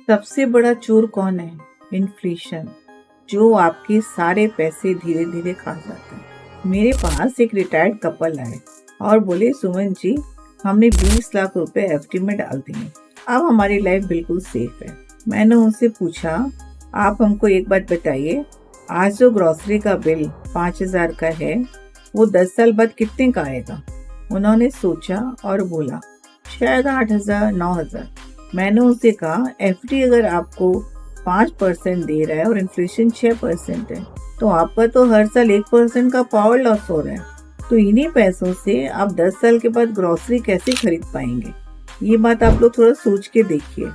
सबसे बड़ा चोर कौन है? इन्फ्लेशन, जो आपके सारे पैसे धीरे धीरे खा जाता है। मेरे पास एक रिटायर्ड कपल आए और बोले, सुमन जी, हमने 20 लाख रुपए एफडी में डाल दिए, अब हमारी लाइफ बिल्कुल सेफ है। मैंने उनसे पूछा, आप हमको एक बात बताइए, आज जो ग्रोसरी का बिल 5,000 का है, वो 10 साल बाद कितने का आएगा? उन्होंने सोचा और बोला, शायद 8,000, 9,000। मैंने उनसे कहा, एफडी अगर आपको 5% दे रहा है और इन्फ्लेशन 6% है, तो आपका तो हर साल 1% का पावर लॉस हो रहा है। तो इन्हीं पैसों से आप 10 साल के बाद ग्रोसरी कैसे खरीद पाएंगे? ये बात आप लोग थोड़ा सोच के देखिए।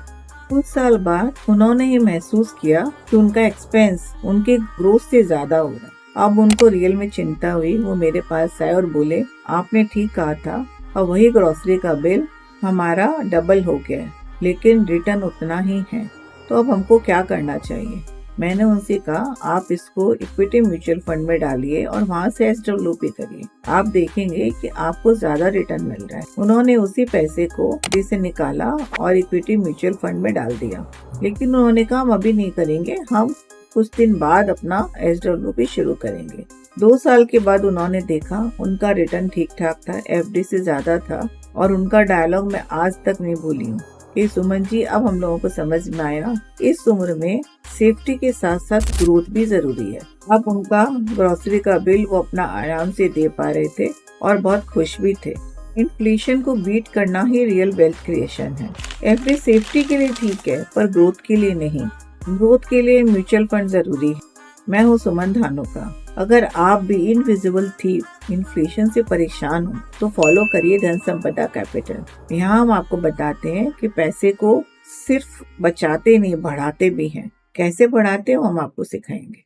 कुछ साल बाद उन्होंने ये महसूस किया कि उनका एक्सपेंस उनके ग्रोथ से ज्यादा हो रहा है। अब उनको रियल में चिंता हुई। वो मेरे पास आए और बोले, आपने ठीक कहा था, अब वही ग्रोसरी का बिल हमारा डबल हो गया है, लेकिन रिटर्न उतना ही है, तो अब हमको क्या करना चाहिए? मैंने उनसे कहा, आप इसको इक्विटी म्यूचुअल फंड में डालिए और वहाँ से SWP करिए, आप देखेंगे कि आपको ज्यादा रिटर्न मिल रहा है। उन्होंने उसी पैसे को FD से निकाला और इक्विटी म्यूचुअल फंड में डाल दिया, लेकिन उन्होंने कहा, हम अभी नहीं करेंगे, हम कुछ दिन बाद अपना SWP शुरू करेंगे। 2 साल के बाद उन्होंने देखा उनका रिटर्न ठीक ठाक था, FD से ज्यादा था, और उनका डायलॉग मैं आज तक नहीं भूली हूँ कि सुमन जी, अब हम लोगों को समझ में आया, इस उम्र में सेफ्टी के साथ साथ ग्रोथ भी जरूरी है। अब उनका ग्रोसरी का बिल वो अपना आराम से दे पा रहे थे और बहुत खुश भी थे। इन्फ्लेशन को बीट करना ही रियल वेल्थ क्रिएशन है। एफडी सेफ्टी के लिए ठीक है, पर ग्रोथ के लिए नहीं। ग्रोथ के लिए म्यूचुअल फंड जरूरी है। मैं हूँ सुमन धानुका। अगर आप भी इनविजिबल थीफ इन्फ्लेशन से परेशान हो तो फॉलो करिए धन संपदा कैपिटल। यहाँ हम आपको बताते हैं कि पैसे को सिर्फ बचाते नहीं, बढ़ाते भी हैं। कैसे बढ़ाते हो हम आपको सिखाएंगे।